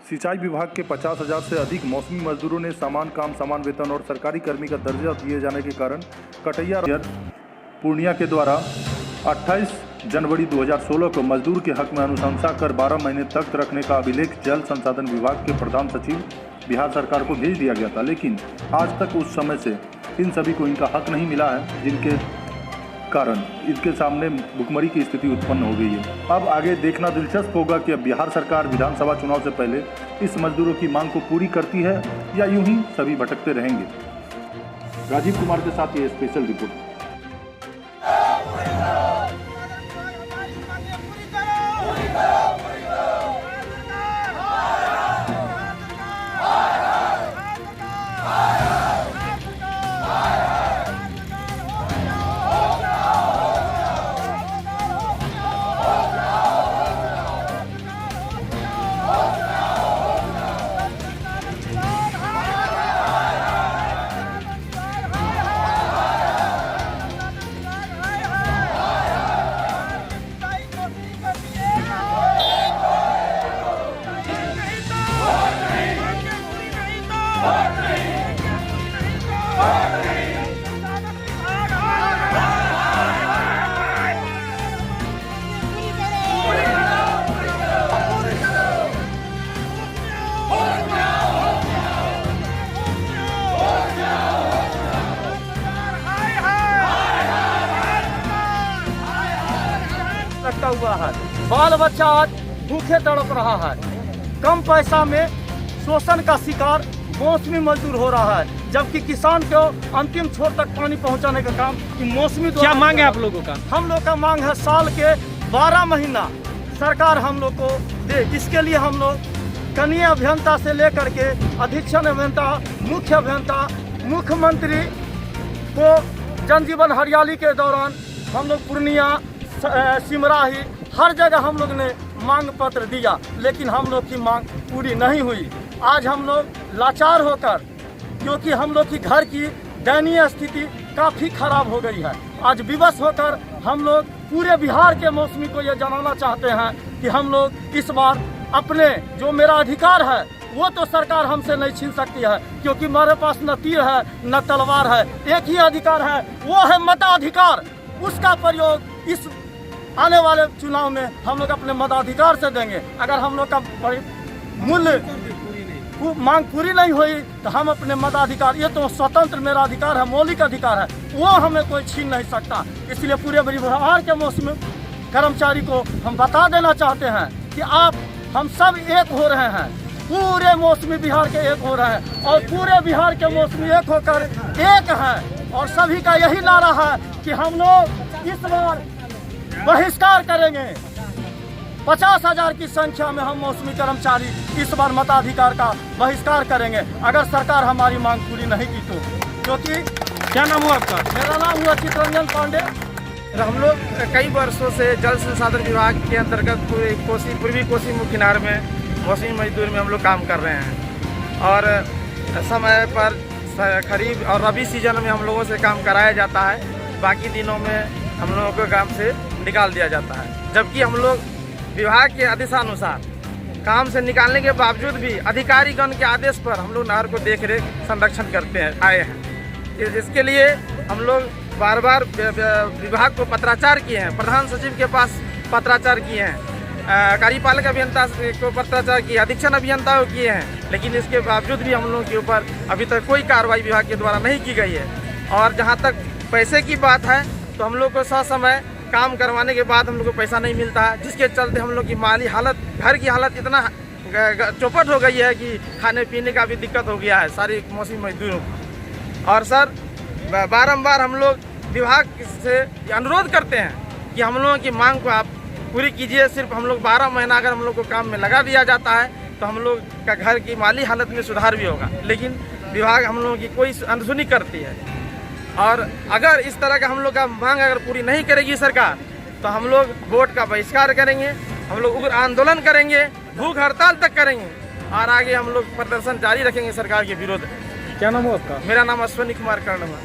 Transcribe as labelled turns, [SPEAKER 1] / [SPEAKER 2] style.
[SPEAKER 1] सिंचाई विभाग के 50,000 से अधिक मौसमी मजदूरों ने समान काम समान वेतन और सरकारी कर्मी का दर्जा दिए जाने के कारण कटैया पूर्णिया के द्वारा 28 जनवरी 2016 को मजदूर के हक में अनुशंसा कर 12 महीने तक रखने का अभिलेख जल संसाधन विभाग के प्रधान सचिव बिहार सरकार को भेज दिया गया था, लेकिन आज तक उस समय से इन सभी को इनका हक नहीं मिला है, जिनके कारण इसके सामने भुखमरी की स्थिति उत्पन्न हो गई है। अब आगे देखना दिलचस्प होगा कि अब बिहार सरकार विधानसभा चुनाव से पहले इस मजदूरों की मांग को पूरी करती है या यूं ही सभी भटकते रहेंगे। राजीव कुमार के साथ ये स्पेशल रिपोर्ट।
[SPEAKER 2] रखा हुआ है, बाल बच्चा आज भूखे तड़प रहा है। कम पैसा में शोषण का शिकार मौसमी मजदूर हो रहा है, जबकि किसान को अंतिम छोर तक पानी पहुंचाने का काम कि मौसमी।
[SPEAKER 3] क्या मांग है आप लोगों का?
[SPEAKER 2] हम लोग का मांग है साल के 12 महीना सरकार हम लोग को दे, जिसके लिए हम लोग कनीय अभियंता से लेकर के अधीक्षण अभियंता, मुख्य अभियंता, मुख्यमंत्री को जनजीवन हरियाली के दौरान हम लोग पूर्णिया, सिमराही हर जगह हम लोग ने मांग पत्र दिया, लेकिन हम लोग की मांग पूरी नहीं हुई। आज हम लोग लाचार होकर, क्योंकि हम लोग की घर की दयनीय स्थिति काफ़ी खराब हो गई है, आज विवश होकर हम लोग पूरे बिहार के मौसमी को ये जनाना चाहते हैं कि हम लोग इस बार अपने जो मेरा अधिकार है वो तो सरकार हमसे नहीं छीन सकती है, क्योंकि हमारे पास न तीर है न तलवार है, एक ही अधिकार है, वो है मताधिकार। उसका प्रयोग इस आने वाले चुनाव में हम लोग अपने मताधिकार से देंगे। अगर हम लोग का मूल्य मांग पूरी नहीं हुई तो हम अपने मताधिकार, ये तो स्वतंत्र मेरा अधिकार है, मौलिक अधिकार है, वो हमें कोई छीन नहीं सकता। इसलिए पूरे बिहार के मौसमी कर्मचारी को हम बता देना चाहते हैं कि आप हम सब एक हो रहे हैं, पूरे मौसमी बिहार के एक हो रहे हैं, और पूरे बिहार के मौसमी एक होकर एक हैं, और सभी का यही नारा है कि हम लोग इस बार बहिष्कार करेंगे। 50,000 की संख्या में हम मौसमी कर्मचारी इस बार मताधिकार का बहिष्कार करेंगे, अगर सरकार हमारी मांग पूरी नहीं की तो। क्योंकि
[SPEAKER 3] क्या नाम हुआ आपका?
[SPEAKER 2] मेरा नाम हुआ चित्रंजन पांडे।
[SPEAKER 4] हम लोग कई वर्षों से जल संसाधन विभाग के अंतर्गत पूर्वी कोसी मुख्य किनारे में मौसमी मजदूर में हम लोग काम कर रहे हैं, और समय पर खरीफ और रबी सीजन में हम लोगों से काम कराया जाता है, बाकी दिनों में हम लोगों को काम से निकाल दिया जाता है। जबकि हम लोग विभाग के आदेशानुसार काम से निकालने के बावजूद भी अधिकारीगण के आदेश पर हम लोग नहर को देख रेख संरक्षण करते हैं आए हैं। इसके लिए हम लोग बार बार विभाग को पत्राचार किए हैं, प्रधान सचिव के पास पत्राचार किए हैं, कार्यपालक अभियंता को पत्राचार किए, अधीक्षण अभियंता को किए हैं, लेकिन इसके बावजूद भी हम लोगों के ऊपर अभी तक कोई कार्रवाई विभाग के द्वारा नहीं की गई है। और जहाँ तक पैसे की बात है तो हम लोग को समय काम करवाने के बाद हम लोग को पैसा नहीं मिलता है, जिसके चलते हम लोग की माली हालत, घर की हालत इतना चौपट हो गई है कि खाने पीने का भी दिक्कत हो गया है सारी मौसमी मजदूरों को। और सर बारंबार हम लोग विभाग से अनुरोध करते हैं कि हम लोगों की मांग को आप पूरी कीजिए। सिर्फ हम लोग 12 महीना अगर हम लोग को काम में लगा दिया जाता है तो हम लोग का घर की माली हालत में सुधार भी होगा, लेकिन विभाग हम लोगों की कोई अनसुनी करती है। और अगर इस तरह का हम लोग का मांग अगर पूरी नहीं करेगी सरकार तो हम लोग वोट का बहिष्कार करेंगे, हम लोग उग्र आंदोलन करेंगे, भूख हड़ताल तक करेंगे, और आगे हम लोग प्रदर्शन जारी रखेंगे सरकार के विरोध में।
[SPEAKER 3] क्या नाम हो आपका?
[SPEAKER 4] मेरा नाम अश्विनी कुमार कर्णवा।